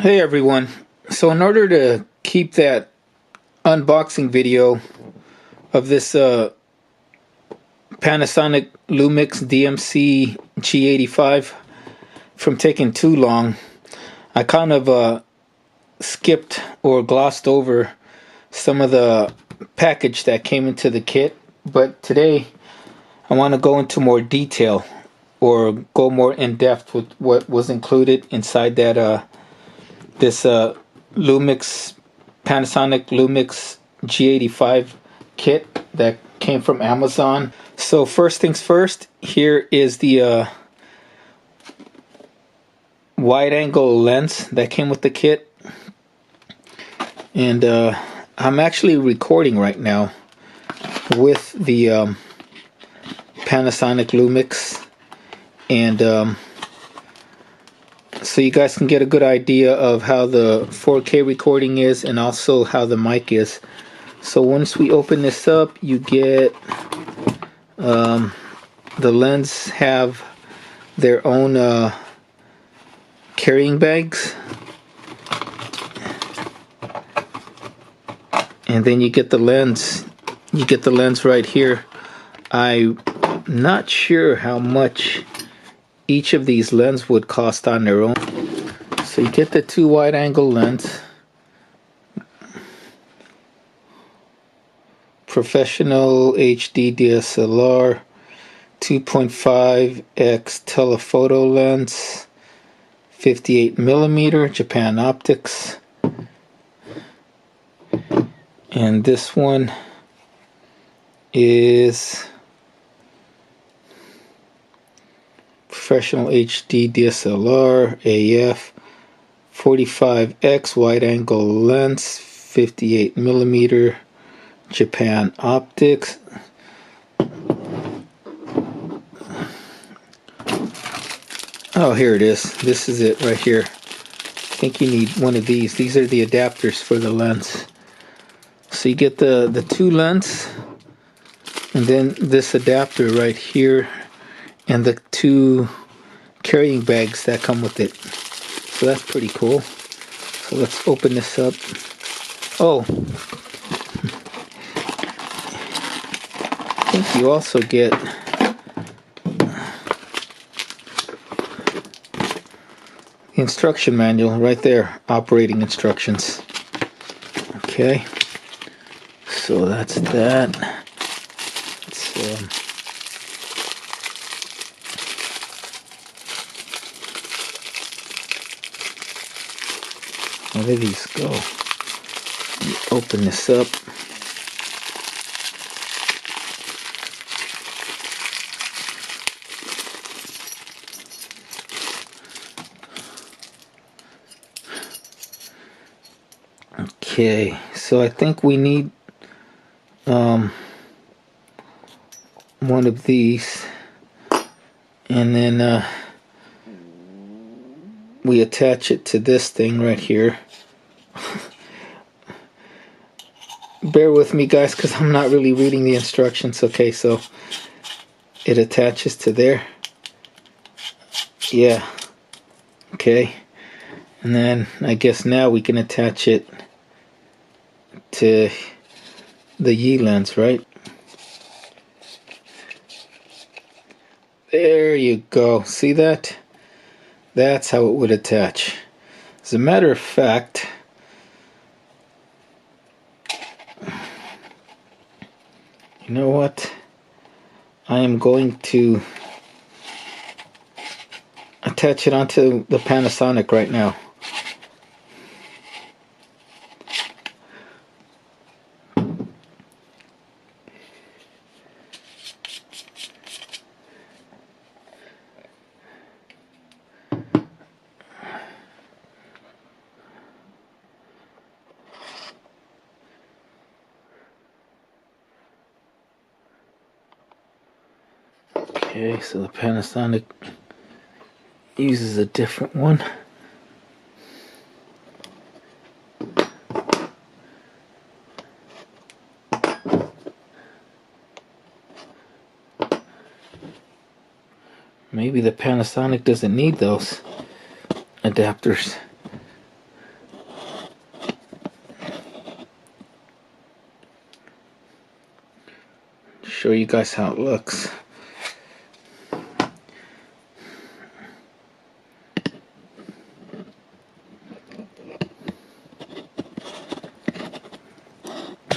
Hey everyone, so in order to keep that unboxing video of this Panasonic Lumix DMC G85 from taking too long, I kind of skipped or glossed over some of the package that came into the kit, but today I want to go into more detail or go more in depth with what was included inside that this Lumix Panasonic Lumix G85 kit that came from Amazon. So first things first, here is the wide angle lens that came with the kit, and I'm actually recording right now with the Panasonic Lumix, and so you guys can get a good idea of how the 4K recording is and also how the mic is. So once we open this up, you get the lens have their own carrying bags, and then you get the lens. You get the lens right here. I'm not sure how much each of these lenses would cost on their own. So you get the two wide angle lens, professional HD DSLR, 2.5 X Telephoto Lens, 58mm Japan optics, and this one is professional HD DSLR AF 45x wide angle lens, 58mm Japan optics. Oh, here it is. This is it right here. I think you need one of these. These are the adapters for the lens. So you get the two lenses, and then this adapter right here, and the two carrying bags that come with it. So that's pretty cool. So let's open this up. Oh, I think you also get the instruction manual right there, operating instructions. Okay, so that's that. Where do these go? Open this up. Okay, so I think we need one of these, and then we attach it to this thing right here. Bear with me guys, because I'm not really reading the instructions. Okay, so it attaches to there. Yeah. Okay. And then I guess now we can attach it to the Yi lens, right? There you go. See that? That's how it would attach. As a matter of fact, you know what? I am going to attach it onto the Panasonic right now. Okay, so the Panasonic uses a different one. Maybe the Panasonic doesn't need those adapters. show you guys how it looks.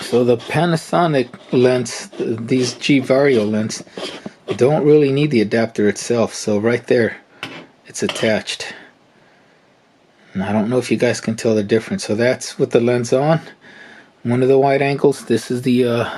So the Panasonic lens, these G Vario lens, don't really need the adapter itself. So right there, it's attached. And I don't know if you guys can tell the difference. So that's with the lens on. One of the wide angles. This is the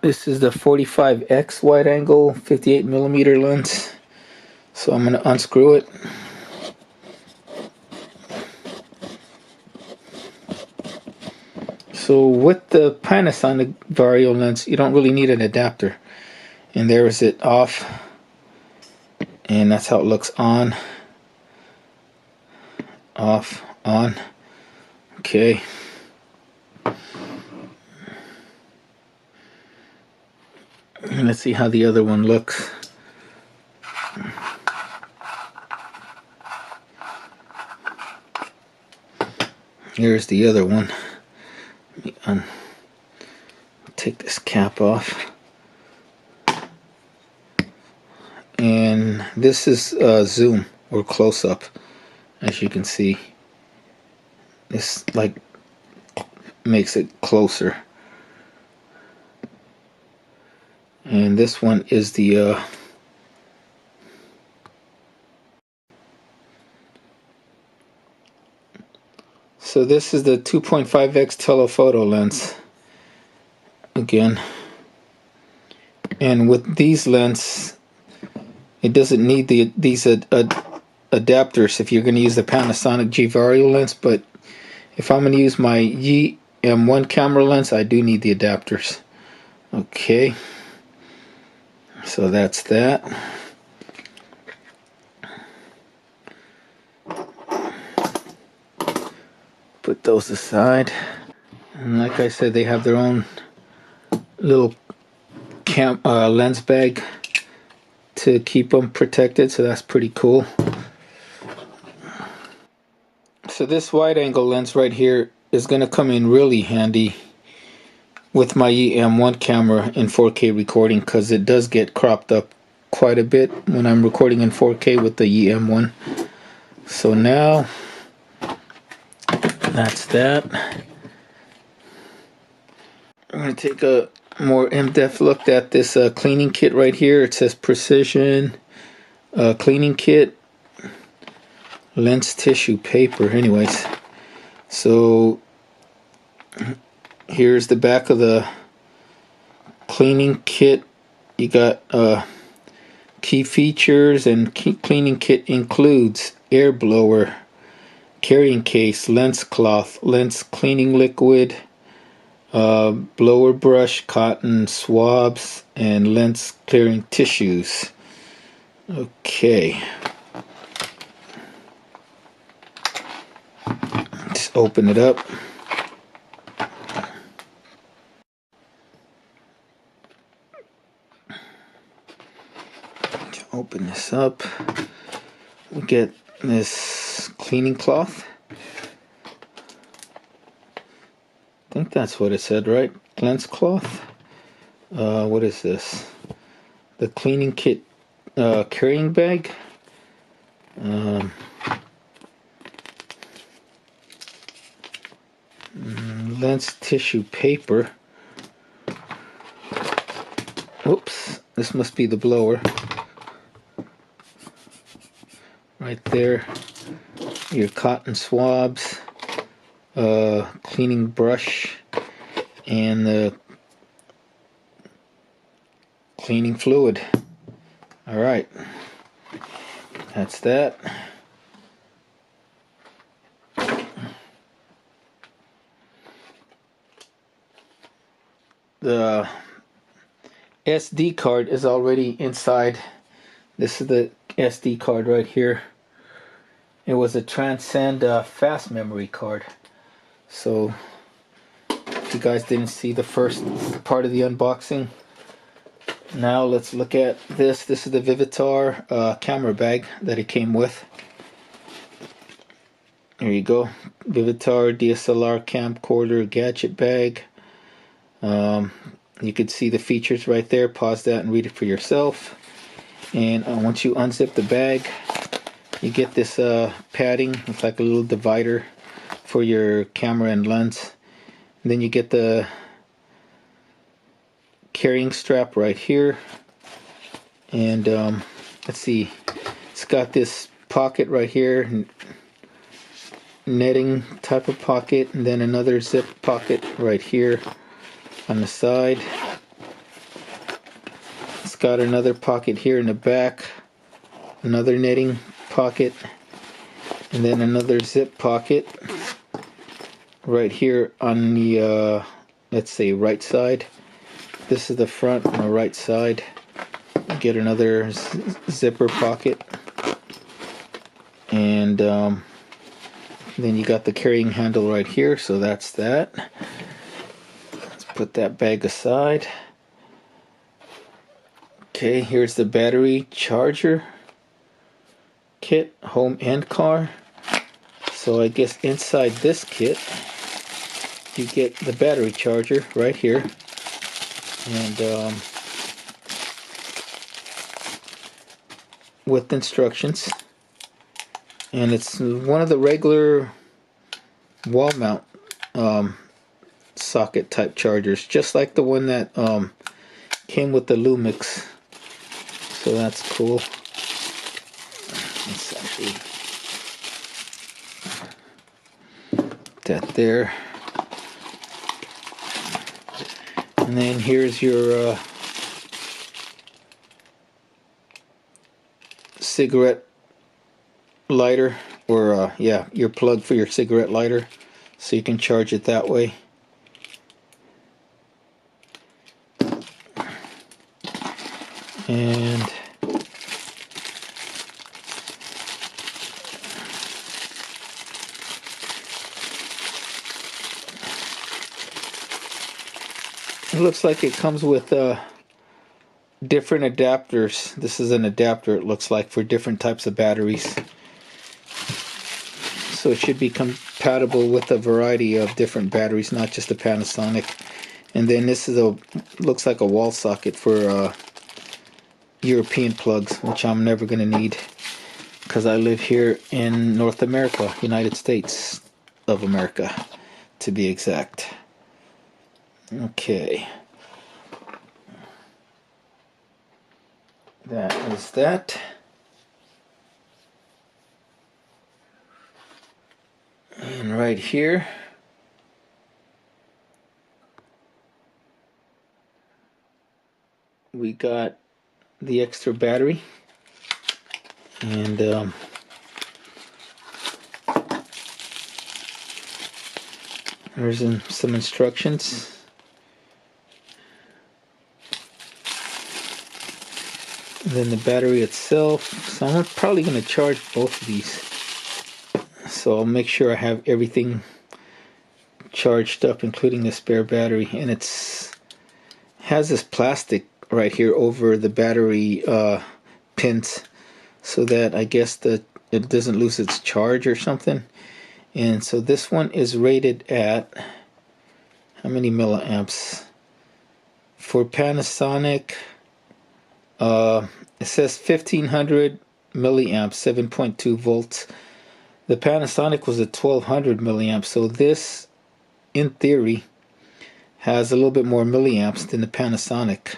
this is the 45X wide angle 58mm lens. So I'm going to unscrew it. So with the Panasonic Vario lens, you don't really need an adapter. And there is it off. And that's how it looks on. Off, on. Okay. And let's see how the other one looks. Here's the other one. Let me take this cap off. And this is zoom or close up, as you can see. This like makes it closer. And this one is the so this is the 2.5x telephoto lens again. And with these lenses, it doesn't need these adapters if you're going to use the Panasonic G Vario lens, but if I'm going to use my M1 camera lens, I do need the adapters. Okay, so that's that. Put those aside. And like I said, they have their own little lens bag to keep them protected, so that's pretty cool. So this wide angle lens right here is going to come in really handy with my M1 camera in 4K recording, because it does get cropped up quite a bit when I'm recording in 4K with the M1. So now that's that. I'm going to take a more in-depth look at this cleaning kit right here. It says Precision Cleaning Kit, Lens Tissue Paper. Anyways, so here's the back of the cleaning kit. You got key features, and cleaning kit includes air blower, carrying case, lens cloth, lens cleaning liquid, blower brush, cotton swabs, and lens clearing tissues. Okay, just open it up. Open this up. We get this cleaning cloth. I think that's what it said, right? Lens cloth. What is this? The cleaning kit carrying bag. Lens tissue paper. Oops, this must be the blower. Right there. Your cotton swabs. Cleaning brush, and the cleaning fluid. Alright, that's that. The SD card is already inside. This is the SD card right here. It was a Transcend fast memory card. So if you guys didn't see the first part of the unboxing, now let's look at this. This is the Vivitar camera bag that it came with. Here you go. Vivitar DSLR camcorder gadget bag. You can see the features right there. Pause that and read it for yourself. And once you unzip the bag, you get this padding. It's like a little divider for your camera and lens. And then you get the carrying strap right here. And let's see, it's got this pocket right here, netting type of pocket, and then another zip pocket right here on the side. It's got another pocket here in the back, another netting pocket, and then another zip pocket right here on the let's say right side. This is the front on the right side. Get another zipper pocket, and then you got the carrying handle right here, so that's that. Let's put that bag aside. Okay, here's the battery charger kit, home and car. So I guess inside this kit you get the battery charger right here, and with instructions, and it's one of the regular wall mount socket type chargers, just like the one that came with the Lumix. So that's cool. Let's actually put that there. And then here's your cigarette lighter, or yeah, your plug for your cigarette lighter, so you can charge it that way. And it looks like it comes with different adapters. This is an adapter, it looks like, for different types of batteries. So it should be compatible with a variety of different batteries, not just a Panasonic. And then this is looks like a wall socket for European plugs, which I'm never going to need because I live here in North America, United States of America, to be exact. Okay. That is that. And right here, we got the extra battery, and there's some instructions. And then the battery itself. So I'm probably going to charge both of these. So I'll make sure I have everything charged up, including the spare battery. And has this plastic right here over the battery pins, so that I guess that it doesn't lose its charge or something. And so this one is rated at how many milliamps? For Panasonic, it says 1500 milliamps, 7.2 volts. The Panasonic was at 1200 milliamps, so this, in theory, has a little bit more milliamps than the Panasonic.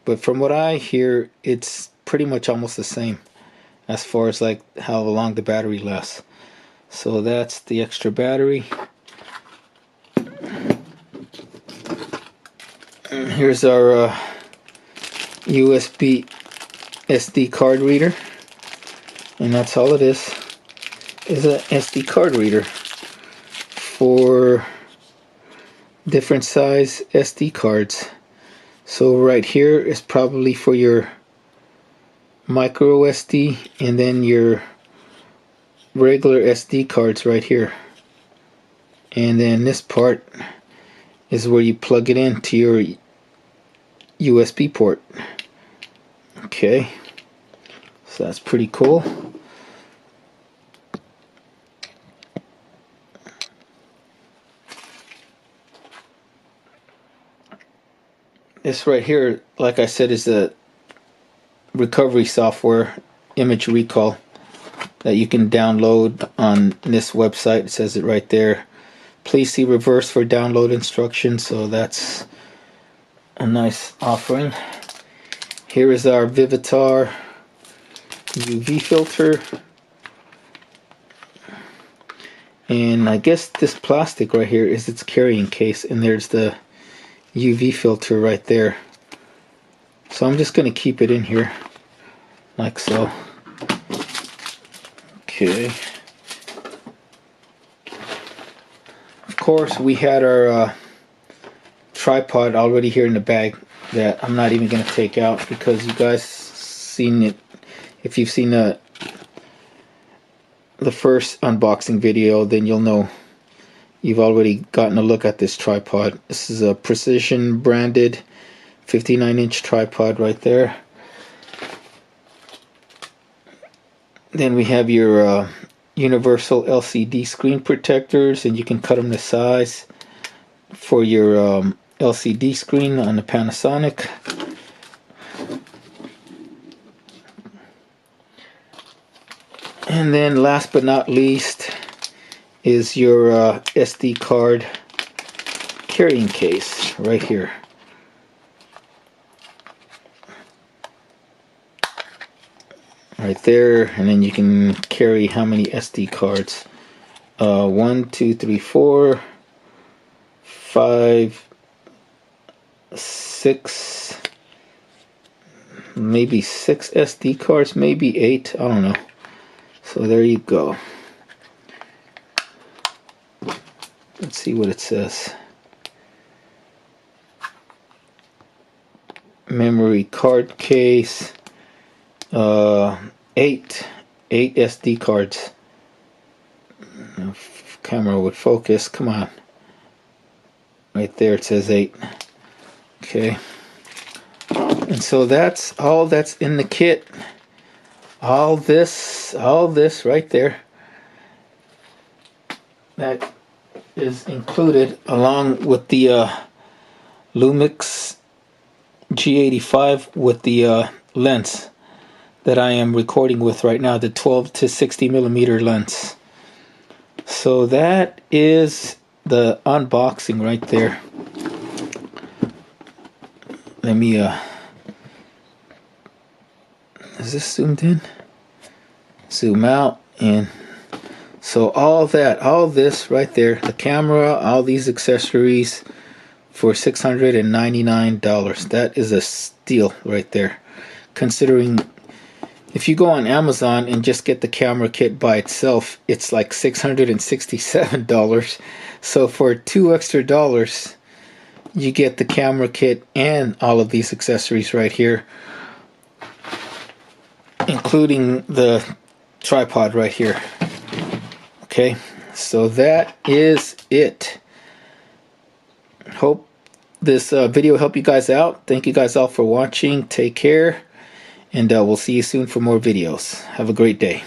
But from what I hear, it's pretty much almost the same as far as like how long the battery lasts. So that's the extra battery. Here's our USB SD card reader, and that's all it is a SD card reader for different size SD cards. So right here is probably for your micro SD, and then your regular SD cards right here. And then this part is where you plug it into your USB port. Okay, so that's pretty cool. this right here, like I said, is the recovery software, image recall, that you can download on this website. It says it right there. Please see reverse for download instructions. So that's a nice offering. Here is our Vivitar UV filter. And I guess this plastic right here is its carrying case, and there's the UV filter right there. So I'm just going to keep it in here like so. Okay. Of course, we had our tripod already here in the bag that I'm not even going to take out, because you guys seen it. If you've seen the first unboxing video, then you'll know you've already gotten a look at this tripod. This is a Precision branded 59-inch tripod right there. Then we have your universal LCD screen protectors, and you can cut them to size for your LCD screen on the Panasonic. And then last but not least is your SD card carrying case right here. Right there, and then you can carry how many SD cards? 1, 2, 3, 4, 5, 6, maybe 6 SD cards, maybe 8, I don't know. So there you go. Let's see what it says. Memory card case. 8 SD cards. If camera would focus, come on. Right there it says 8. Okay. And so that's all that's in the kit. All this right there, that is included along with the Lumix G85 with the lens that I am recording with right now, the 12 to 60 millimeter lens. So that is the unboxing right there. Let me is this zoomed in? Zoom out, and so all this right there, the camera, all these accessories for $699. That is a steal right there, considering if you go on Amazon and just get the camera kit by itself, it's like $667. So for $2 extra, you get the camera kit and all of these accessories right here, including the tripod right here. Okay, so that is it. Hope this video helped you guys out. Thank you guys all for watching. Take care, and we'll see you soon for more videos. Have a great day.